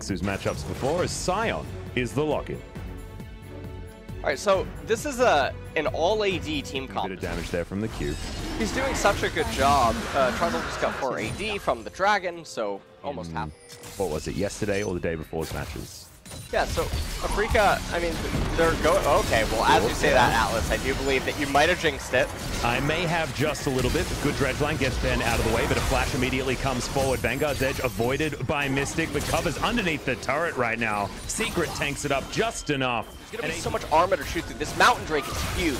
whose matchups before, as Sion is the lock-in. Alright, so this is an all-AD team comp. A bit of damage there from the Q. He's doing such a good job. Trundle just got 4 AD from the Dragon, so almost half. What was it, yesterday or the day before's matches? Yeah, so Afreeca, I mean, they're going. Okay, well, as you say that, Atlas, I do believe that you might have jinxed it. I may have just a little bit. Good dredge line gets Ben out of the way, but a flash immediately comes forward. Vanguard's edge avoided by Mystic, but covers underneath the turret right now. Secret tanks it up just enough. There's going to be so much armor to shoot through. This Mountain Drake is huge.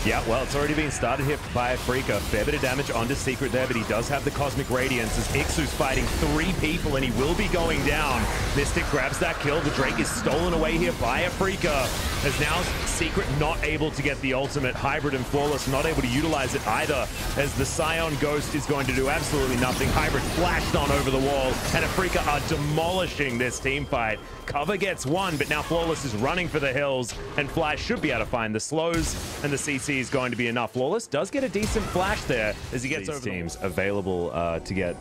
Yeah, well, it's already been started here by Afreeca. Fair bit of damage onto Secret there, but he does have the Cosmic Radiance as Ixu's fighting 3 people, and he will be going down. Mystic grabs that kill. The Drake is stolen away here by Afreeca, as now Secret not able to get the ultimate. Hybrid and Flawless not able to utilize it either, as the Scion Ghost is going to do absolutely nothing. Hybrid flashed on over the wall, and Afreeca are demolishing this team fight. Cover gets 1, but now Flawless is running for the hills, and Flash should be able to find the slows, and the CC is going to be enough. Flawless does get a decent flash there as he gets over teams available to get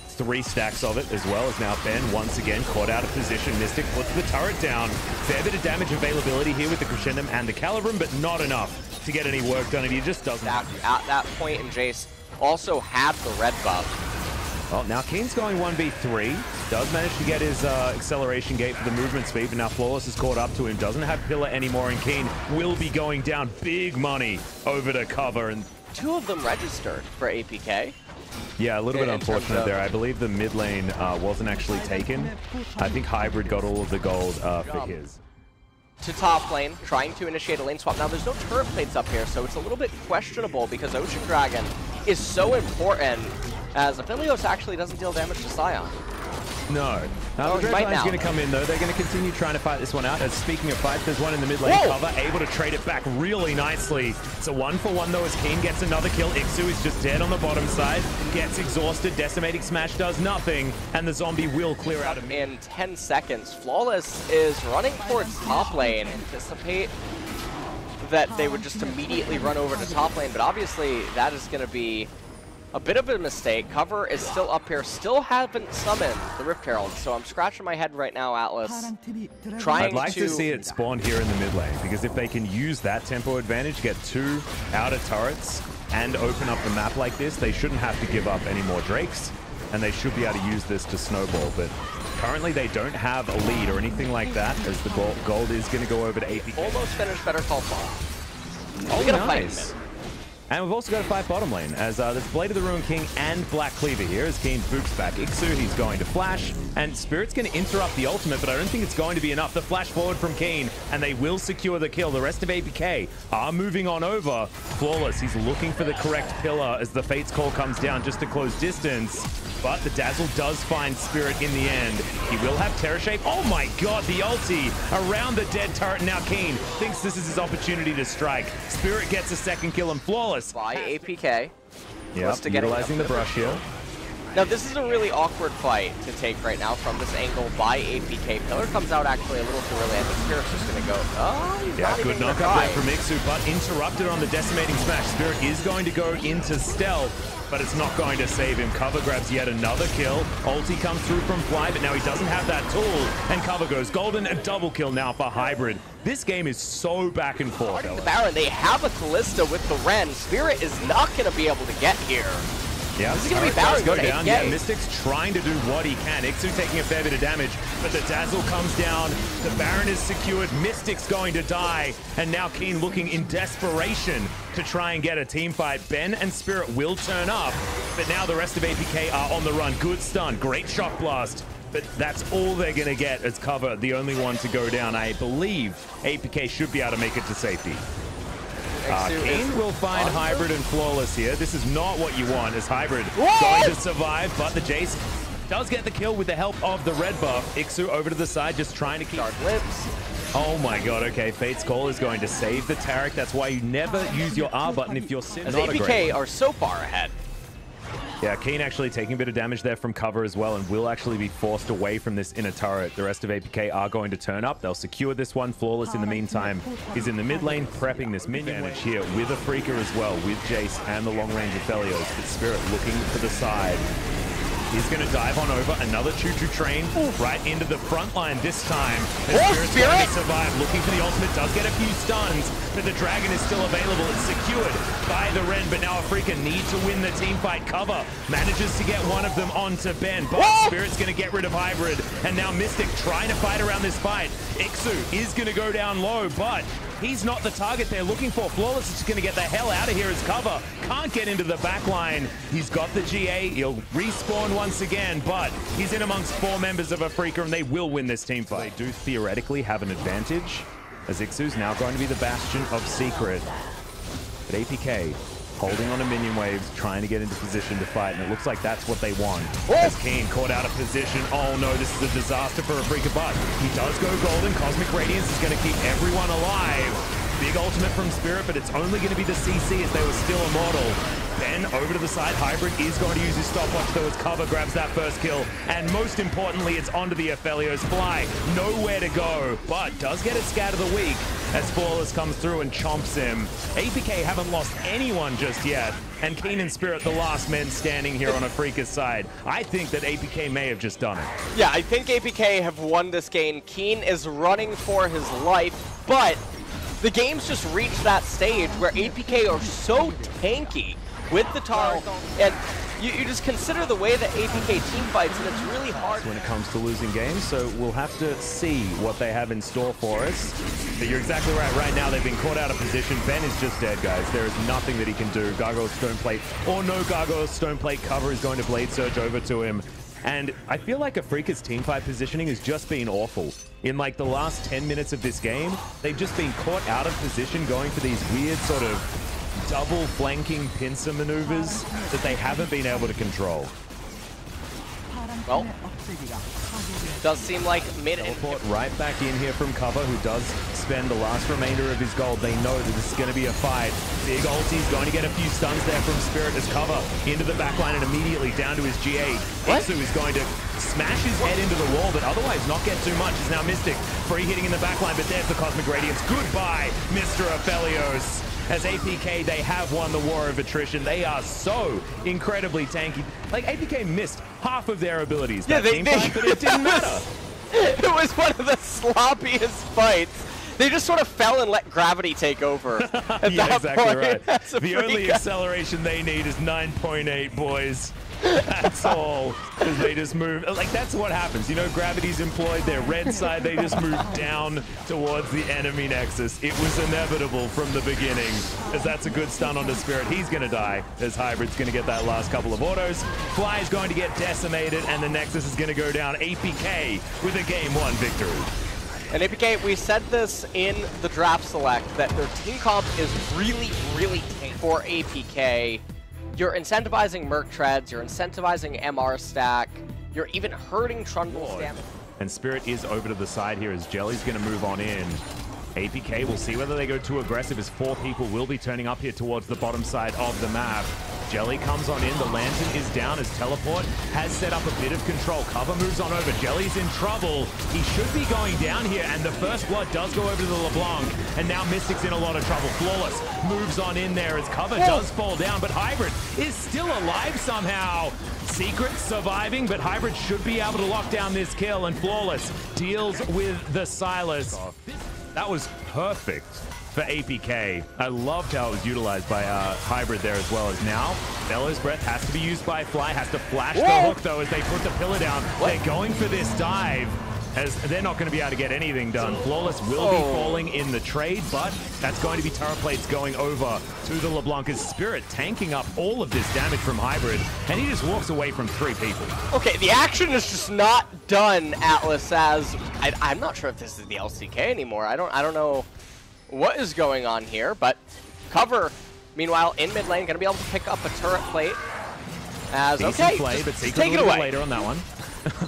3 stacks of it, as well as now Ben once again caught out of position. Mystic puts the turret down. Fair bit of damage availability here with the Crescendum and the Calibrum, but not enough to get any work done, and he just doesn't. At that point, and Jace also had the red buff. Well, now Keen's going 1v3. Does manage to get his acceleration gate for the movement speed, but now Flawless is caught up to him. Doesn't have Pillar anymore, and Keen will be going down. Big money over to cover. And 2 of them registered for APK. Yeah, a little bit unfortunate there. I believe the mid lane wasn't actually taken. I think Hybrid got all of the gold for his. To top lane, trying to initiate a lane swap. Now, there's no turret plates up here, so it's a little bit questionable because Ocean Dragon is so important, as Aphelios actually doesn't deal damage to Sion. No. The Dredge Line's going to come in, though. They're going to continue trying to fight this one out. As speaking of fights, there's one in the mid lane cover, able to trade it back really nicely. It's a 1-for-1, though, as Keen gets another kill. Ixu is just dead on the bottom side, gets exhausted. Decimating Smash does nothing, and the zombie will clear out of in 10 seconds. Flawless is running towards top lane. Anticipate that they would just immediately run over to top lane, but obviously that is going to be a bit of a mistake. Cover is still up here, still haven't summoned the Rift Herald, so I'm scratching my head right now, Atlas. I'd like to see it spawn here in the mid lane, because if they can use that tempo advantage, get 2 outer turrets, and open up the map like this, they shouldn't have to give up any more Drakes, and they should be able to use this to snowball. But currently they don't have a lead or anything like that, as the gold is going to go over to APK. Almost finished Better Call Saul. Oh, nice. And we've also got a fight bottom lane, as there's Blade of the Ruin King and Black Cleaver here, as Keen boots back Ixu. He's going to flash, and Spirit's going to interrupt the ultimate, but I don't think it's going to be enough. The flash forward from Keen, and they will secure the kill. The rest of APK are moving on over. Flawless, he's looking for the correct pillar as the Fate's Call comes down just to close distance. But the Dazzle does find Spirit in the end. He will have Terror Shape. Oh my god, the ulti around the dead turret. Now Keen thinks this is his opportunity to strike. Spirit gets a second kill, and Flawless by APK. Yeah, utilizing the brush here. Now this is a really awkward fight to take right now from this angle by APK. Pillar comes out actually a little too early. I think Spirit's just going to go. Oh, yeah, good knockup there from Ixu, but interrupted on the Decimating Smash. Spirit is going to go into stealth, but it's not going to save him. Cover grabs yet another kill. Ulti comes through from Fly, but now he doesn't have that tool, and Cover goes golden. A double kill now for Hybrid. This game is so back and forth. The Baron, they have a Callista with the Ren. Spirit is not going to be able to get here. Yeah, this is going to be Baron go down. Yeah, Mystic's trying to do what he can. Ixu taking a fair bit of damage, but the Dazzle comes down. The Baron is secured. Mystic's going to die, and now Keen looking in desperation to try and get a team fight. Ben and Spirit will turn up, but now the rest of APK are on the run. Good stun, great shock blast, but that's all they're going to get as Cover, the only one to go down. I believe APK should be able to make it to safety. Keen will find Hybrid and Flawless here. This is not what you want, as Hybrid going to survive, but the Jace does get the kill with the help of the red buff. Ixu over to the side, just trying to keep... Dark Lips. Oh my god, okay. Fate's Call is going to save the Taric. That's why you never use your R button if you're as APK are so far ahead. Yeah, Keen actually taking a bit of damage there from Cover as well, and will actually be forced away from this inner turret. The rest of APK are going to turn up. They'll secure this one. Flawless, in the meantime, is in the mid lane, prepping this minion advantage here with Afreeca as well, with Jace and the long-range Aphelios. But Spirit looking for the side. He's going to dive on over. Another choo-choo train right into the front line this time. Spirit going to survive. Looking for the ultimate. Does get a few stuns, but the dragon is still available. It's secured by the Ren, but now Afreeca need to win the team fight. Cover manages to get one of them onto Ben, but Spirit's going to get rid of Hybrid, and now Mystic trying to fight around this fight. Ixu is going to go down low, but he's not the target they're looking for. Flawless is going to get the hell out of here as Cover can't get into the back line. He's got the GA. He'll respawn once again, but he's in amongst 4 members of Afreeca, and they will win this team fight. They do theoretically have an advantage, as Ixu's now going to be the bastion of Secret. But APK holding on to minion waves, trying to get into position to fight, and it looks like that's what they want. As Keen caught out of position. Oh no, this is a disaster for Afreeca, but he does go golden. Cosmic Radiance is going to keep everyone alive. Big ultimate from Spirit, but it's only going to be the CC as they were still immortal. Ben over to the side. Hybrid is going to use his stopwatch though as Cover grabs that first kill. And most importantly, it's onto the Aphelios. Fly, nowhere to go, but does get a scat of the week as Flawless comes through and chomps him. APK haven't lost anyone just yet, and Keen and Spirit the last men standing here on Afreeca's side. I think that APK may have just done it. Yeah, I think APK have won this game. Keen is running for his life, but the game's just reached that stage where APK are so tanky with the Taro, and you just consider the way that APK team fights, and it's really hard when it comes to losing games, so we'll have to see what they have in store for us. But you're exactly right. Right now, they've been caught out of position. Ben is just dead, guys. There is nothing that he can do. Gargoyle Stone Plate, or no Gargoyle Stone Plate cover is going to Blade Surge over to him. And I feel like Afreeca's teamfight positioning has just been awful. In like the last 10 minutes of this game, they've just been caught out of position going for these weird sort of double flanking pincer maneuvers that they haven't been able to control. Well, it does seem like mid Teleport right back in here from Cover, who does spend the last remainder of his gold. They know that this is going to be a fight. Big ulti's going to get a few stuns there from Spirit as Cover into the back line and immediately down to his GA. Ixu is going to smash his head into the wall, but otherwise not get too much. It's now Mystic free hitting in the back line, but there's the Cosmic Radiance. Goodbye, Mr. Aphelios. As APK, they have won the war of attrition. They are so incredibly tanky. Like, APK missed half of their abilities. Yeah, but it didn't matter. It was one of the sloppiest fights. They just sort of fell and let gravity take over at yeah, that exactly point. Right. The only Afreeca. acceleration they need is 9.8, boys. That's all. Because they just move. Like, that's what happens. You know, gravity's employed. Their red side, they just move down towards the enemy nexus. It was inevitable from the beginning. As that's a good stun onto Spirit. He's going to die. As Hybrid's going to get that last couple of autos. Fly is going to get decimated, and the nexus is going to go down. APK with a Game 1 victory. And APK, we said this in the draft select, that their team comp is really, really tanky for APK. You're incentivizing Merc Treads, you're incentivizing MR Stack, you're even hurting Trundle's damage. And Spirit is over to the side here as Jelly's going to move on in. APK will see whether they go too aggressive as 4 people will be turning up here towards the bottom side of the map. Jelly comes on in, the Lantern is down as Teleport has set up a bit of control. Cover moves on over, Jelly's in trouble. He should be going down here, and the first blood does go over to the LeBlanc, and now Mystic's in a lot of trouble. Flawless moves on in there as Cover does fall down, but Hybrid is still alive somehow. Secret surviving, but Hybrid should be able to lock down this kill, and Flawless deals with the Silas. That was perfect for APK. I loved how it was utilized by Hybrid there as well. As now, Bellows Breath has to be used by Fly, has to flash the hook though as they put the pillar down. They're going for this dive as they're not going to be able to get anything done. Flawless will be falling in the trade, but that's going to be Turret Plates going over to the LeBlanc as Spirit tanking up all of this damage from Hybrid, and he just walks away from 3 people. Okay, the action is just not done, Atlas, as I'm not sure if this is the LCK anymore. I don't know what is going on here, but Cover, meanwhile, in mid lane, gonna be able to pick up a turret plate. As decent play, but take it away later on that one.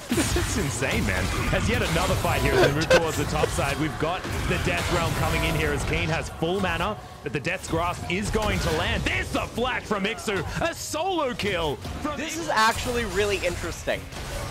It's insane, man. As yet another fight here as we move towards the top side. We've got the Death Realm coming in here as Kane has full mana, but the Death's Grasp is going to land. There's the flash from Ixu, a solo kill. This is actually really interesting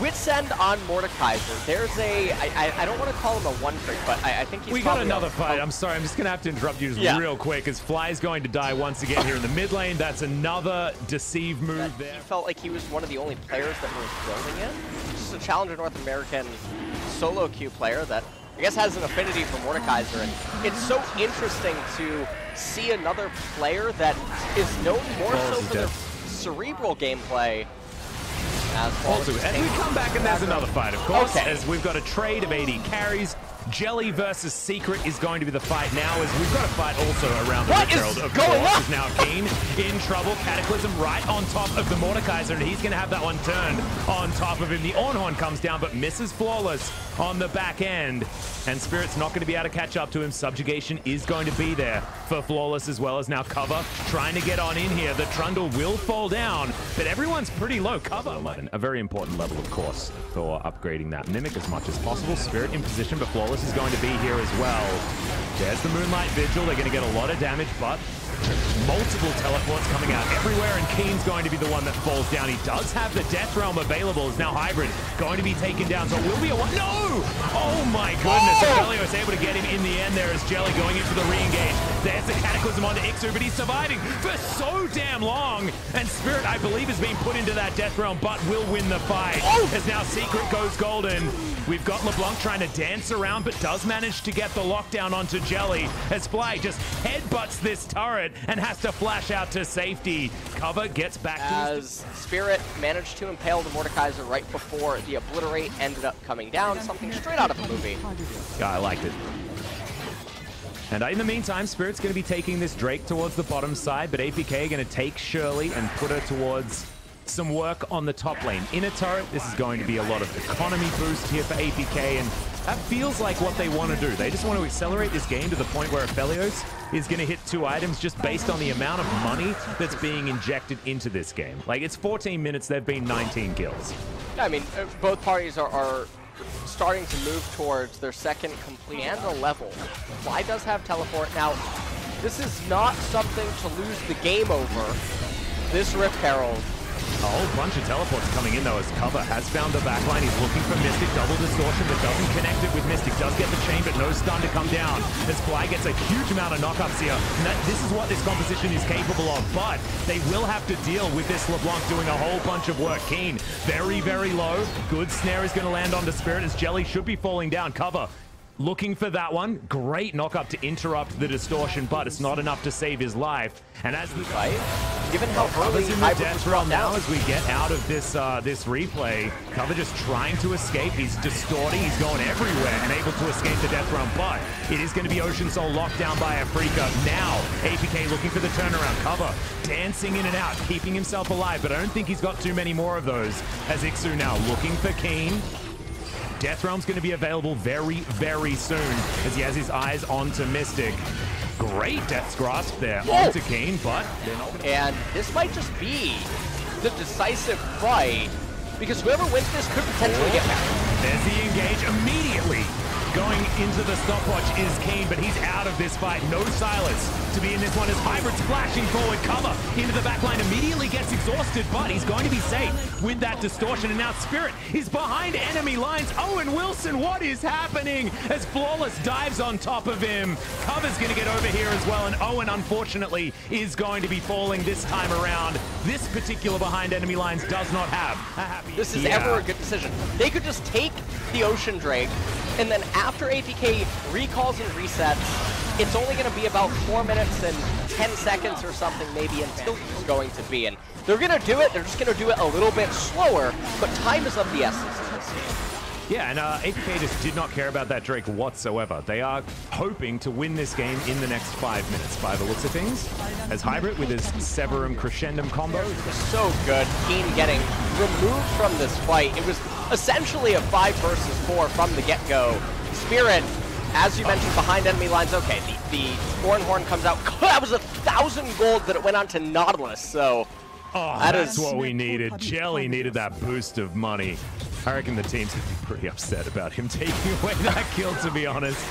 with Send on Mordekaiser, there's a, I don't want to call him a one trick, but I think he's We got another fight. I'm sorry, I'm just going to have to interrupt you just real quick, as Fly's going to die once again here in the mid lane. That's another deceive move there. He felt like he was one of the only players that was building it. Just a Challenger North American solo queue player that I guess has an affinity for Mordekaiser, and it's so interesting to see another player that is known more so for their cerebral gameplay. And we come back and there's another fight, of course, as we've got a trade of AD carries. Jelly versus Secret is going to be the fight now, as we've got a fight also around the Rip Herald. Of course, is now Keen in trouble. Cataclysm right on top of the Mordekaiser, and he's going to have that one turned on top of him. The Ornhorn comes down, but misses Flawless on the back end. And Spirit's not going to be able to catch up to him. Subjugation is going to be there for Flawless, as well as now Cover trying to get on in here. The Trundle will fall down, but everyone's pretty low. Cover, a very important level, of course, for upgrading that Mimic as much as possible. Spirit in position, but Flawless is going to be here as well. There's the Moonlight Vigil. They're going to get a lot of damage, but multiple teleports coming out everywhere, and Keen's going to be the one that falls down. He does have the Death Realm available. Is now Hybrid going to be taken down, so it will be a one. No! Oh my goodness! Jelly was able to get him in the end there, as Jelly going into the re-engage. There's the Cataclysm onto Ixu, but he's surviving for so damn long. And Spirit, I believe, has been put into that Death Realm, but will win the fight. As now Secret goes golden. We've got LeBlanc trying to dance around, but does manage to get the lockdown onto Jelly, as Fly just headbutts this turret and has to flash out to safety. Cover gets back to his... Spirit managed to impale the Mordekaiser right before the Obliterate ended up coming down. Something straight out of a movie. Yeah, I liked it. And in the meantime, Spirit's going to be taking this Drake towards the bottom side, but APK going to take Shirley and put her towards some work on the top lane. In a turret, this is going to be a lot of economy boost here for APK, and that feels like what they want to do. They just want to accelerate this game to the point where Aphelios is going to hit 2 items just based on the amount of money that's being injected into this game. Like, it's 14 minutes, they've been 19 kills. I mean, both parties are starting to move towards their second complete and a level. Fly does have teleport. Now, this is not something to lose the game over. This Rip Herald. A whole bunch of teleports coming in, though, as Cover has found the backline. He's looking for Mystic. Double distortion, but doesn't connect it with Mystic. Does get the chain, but no stun to come down. As Fly gets a huge amount of knockups here. And this is what this composition is capable of, but they will have to deal with this LeBlanc doing a whole bunch of work. Keen, very, very low. Good snare is going to land onto Spirit, as Jelly should be falling down. Cover looking for that one. Great knock-up to interrupt the distortion, but it's not enough to save his life. And as we fight, given how early in the Death Realm now, as we get out of this this replay, Cover just trying to escape. He's distorting, he's going everywhere and able to escape the Death Realm, but it is going to be Ocean Soul locked down by Afreeca. Now, APK looking for the turnaround. Cover dancing in and out, keeping himself alive, but I don't think he's got too many more of those, as Ixu now looking for Keen. Death Realm's going to be available very, very soon, as he has his eyes onto Mystic. Great Death's Grasp there onto Keen, but they're not gonna... And this might just be the decisive fight, because whoever wins this could potentially get back. There's the engage immediately. Going into the stopwatch is Keen, but he's out of this fight. No Silas to be in this one, as Hybrid's flashing forward. Cover into the backline, immediately gets exhausted, but he's going to be safe with that distortion. And now Spirit is behind enemy lines. Owen Wilson, what is happening? As Flawless dives on top of him. Cover's going to get over here as well, and Owen, unfortunately, is going to be falling this time around. This particular behind enemy lines does not have a happy... This is ever a good decision. They could just take the Ocean Drake, and then after APK recalls and resets, it's only going to be about 4 minutes and 10 seconds or something maybe until he's going to be. And they're going to do it, they're just going to do it a little bit slower, but time is of the essence in this game. Yeah, and APK just did not care about that Drake whatsoever. They are hoping to win this game in the next 5 minutes, by the looks of things. As Hybrid with his Severum Crescendum combo. So good. Keen getting removed from this fight. It was essentially a 5 versus 4 from the get-go. Spirit, as you mentioned, behind enemy lines. Okay, the Ornhorn comes out. That was 1,000 gold that it went on to Nautilus, so... Oh, that's what we needed. Jelly needed that boost of money. I reckon the team's going to be pretty upset about him taking away that kill, to be honest.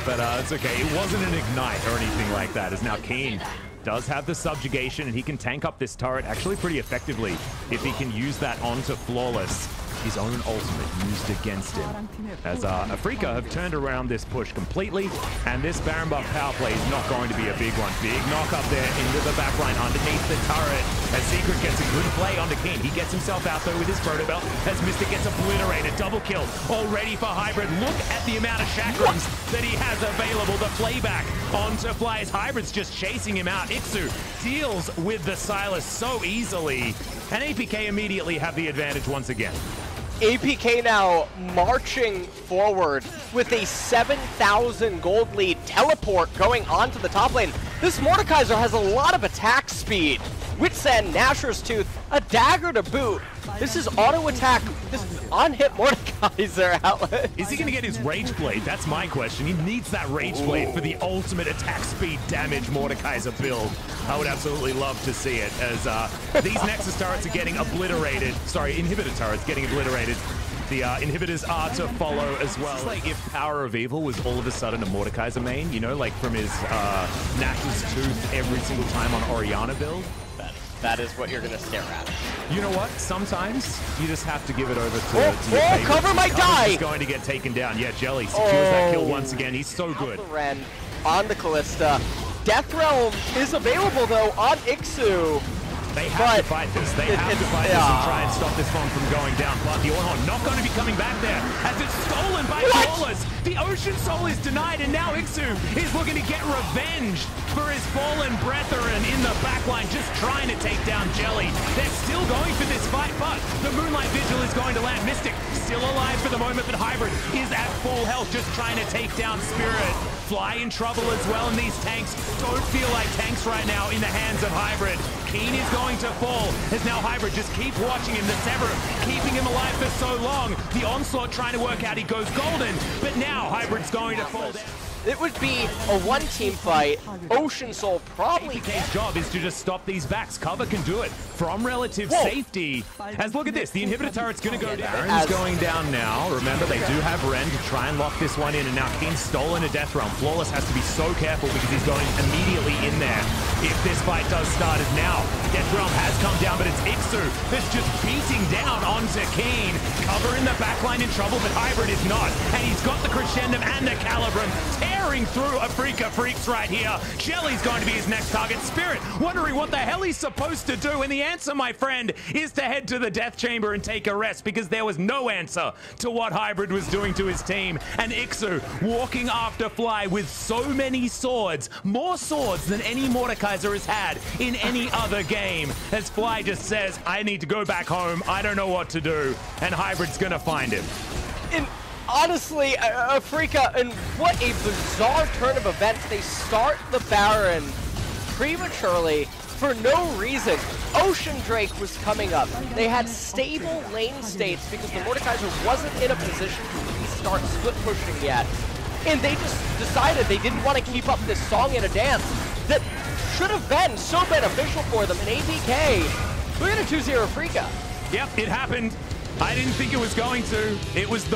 But it's okay. It wasn't an ignite or anything like that, as now Keen does have the subjugation, and he can tank up this turret actually pretty effectively if he can use that onto Flawless. his own ultimate used against him. As Afreeca have turned around this push completely, and this Baron buff power play is not going to be a big one. Big knock up there into the backline underneath the turret, as Secret gets a good play onto Keen. He gets himself out though with his Proto Belt, as Mystic gets obliterated. Double kill already for Hybrid. Look at the amount of chakrams that he has available. The playback onto Fly as Hybrid's just chasing him out. Ixu deals with the Silas so easily, and APK immediately have the advantage once again. APK now marching forward with a 7,000 gold lead. Teleport going onto the top lane. This Mordekaiser has a lot of attack speed. Wits End, Nashor's Tooth, a dagger to boot. This is auto attack. This is on-hit Mordekaiser outlet. Is he going to get his Rage Blade? That's my question. He needs that Rage Blade for the ultimate attack speed damage Mordekaiser build. I would absolutely love to see it, as these Nexus turrets are getting obliterated. Sorry, inhibitor turrets getting obliterated. The inhibitors are to follow as well. It's like if Power of Evil was all of a sudden a Mordekaiser main, you know, like from his Nashor's Tooth every single time on Orianna build. That is what you're going to stare at. You know what? Sometimes you just have to give it over to your favorites. Cover might die! He's going to get taken down. Yeah, Jelly secures that kill once again. He's so good. The Ren on the Kalista. Death Realm is available though on Ixu. They have to fight this. They have to fight this and try and stop this one from going down. But the Ornhorn not going to be coming back there, as it's stolen by Flawless. The Ocean Soul is denied, and now Ixu is looking to get revenge for his fallen brethren in the backline, just trying to take down Jelly. They're still going for this fight, but the Moonlight Vigil is going to land. Mystic still alive for the moment, but Hybrid is at full health, just trying to take down Spirit. Fly in trouble as well, and these tanks don't feel like tanks right now in the hands of Hybrid. Keen is going to fall, as now Hybrid just keep watching him. The Sever keeping him alive for so long. The Onslaught trying to work out, he goes golden, but now Hybrid's going to fall down. It would be a one-team fight. Ocean Soul probably APK's job is to just stop these backs. Cover can do it from relative safety. As look at this, the inhibitor turret's going to go down. Baron's going down now. Remember, they do have Ren to try and lock this one in, and now Keen's stolen a Death Realm. Flawless has to be so careful because he's going immediately in there. If this fight does start, as now Death Realm has come down, but it's Ixu that's just beating down onto Keen. Cover in the backline in trouble, but Hybrid is not, and he's got the Crescendum and the Calibrum tearing through Afreeca Freecs right here. Jelly's going to be his next target. Spirit wondering what the hell he's supposed to do, and the answer, my friend, is to head to the Death Chamber and take a rest, because there was no answer to what Hybrid was doing to his team. And Ixu walking after Fly with so many swords, more swords than any Mordekaiser has had in any other game, as Fly just says, I need to go back home, I don't know what to do, and Hybrid's gonna find him. Honestly, Afreeca, and what a bizarre turn of events. They start the Baron prematurely for no reason. Ocean Drake was coming up. They had stable lane states because the Mordekaiser wasn't in a position to start split pushing yet. And they just decided they didn't want to keep up this song and a dance that should have been so beneficial for them. In APK, we're going to 2-0 Afreeca. Yep, it happened. I didn't think it was going to. It was the